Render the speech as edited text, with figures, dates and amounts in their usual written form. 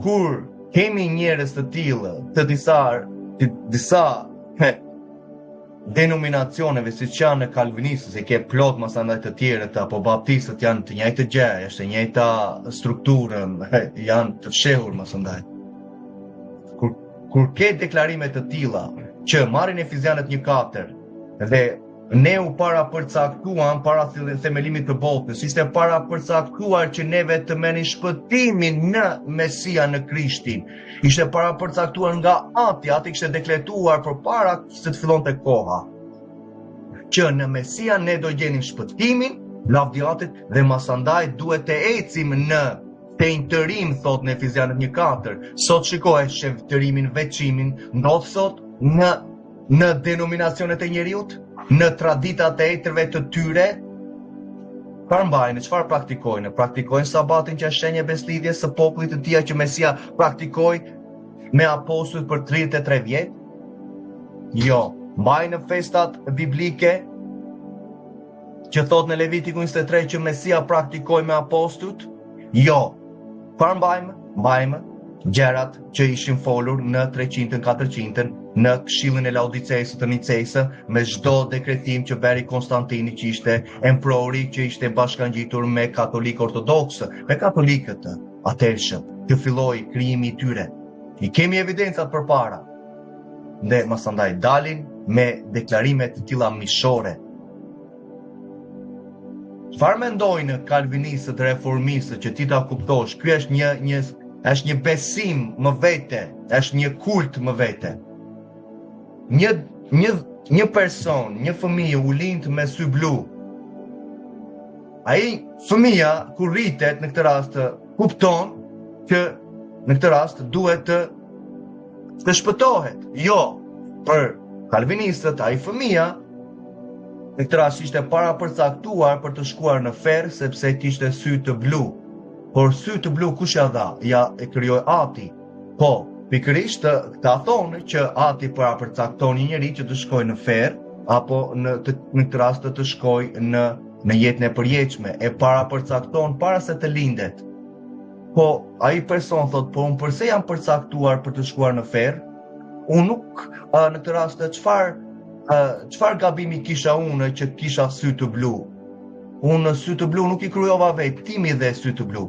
kur kemi njerëz të tillë, të disa denominacioneve siç janë kalvinistët, se ke plot masandaj të tjerët, apo baptistët janë të njëjtë gjë, është e njëjta strukturë, janë të fshehur masandaj. Kur ke deklarime të tilla që marrin Efezianët 1:4 dhe ne u parapërcaktuam para themelimit të botës, ishte parapërcaktuar që neve të merrim shpëtimin në Mesia, në Krishtin. Ishte parapërcaktuar nga Ati kishte dekretuar përpara se të fillonte koha, që në Mesia ne do gjenim shpëtimin, lavdiatit, dhe masandaj duhet të ecim në penjtërim, thot në Efezianët 1:4. Sot shikoj shevtërimin, veçimin, ndodh sot në denominacionet e njeriut, në traditat e etërve të tyre. Çfarë mbajnë, çfarë praktikojnë? Praktikojnë sabatin që është shenjë beslidhje së popullit të tij që Mesia praktikoi me apostujt për 33 vjet? Jo. Mbajnë festat biblike që thot në Levitiku 23 që Mesia praktikoi me apostujt? Jo. Çfarë mbajmë? Mbajmë gjërat që ishin folur në 300-400 në këshillin e Laodicejës të Nicejës, me çdo dekretim që bëri Konstantini, që ishte emperori, që ishte bashkangjitur me katolikë ortodoksë, me katolikët atëhershëm, që filloi krijimi i tyre. I kemi evidencat përpara. Dhe masandaj dalin me deklarime të tilla mishore. Çfarë mendojnë kalvinistët, reformistët, që ti ta kuptosh? Ky është një besim më vete, është një kult më vete. Një person, një fëmijë u lind me sy blu. Ai fëmia kur rritet në këtë rast kupton që në këtë rast duhet të shpëtohet. Jo, për kalvinistët ai fëmia në këtë rast ishte parapërcaktuar për të shkuar në ferr sepse kishte sy të blu. Por sy të blu kush ja dha? Ja e krijoi Ati. Po, pikërisht ta thonë që Ati parapërcakton një njeri që të shkojë në ferr apo në këtë rast të shkojë në jetën e përjetshme, e parapërcakton para se të lindet. Po ai person thot, po unë përse jam përcaktuar për të shkuar në ferr? Unë nuk në këtë rast çfarë gabimi kisha unë që kisha sy të blu? Unë sy të blu nuk i krijova vetë, ti mi dhe sy të blu.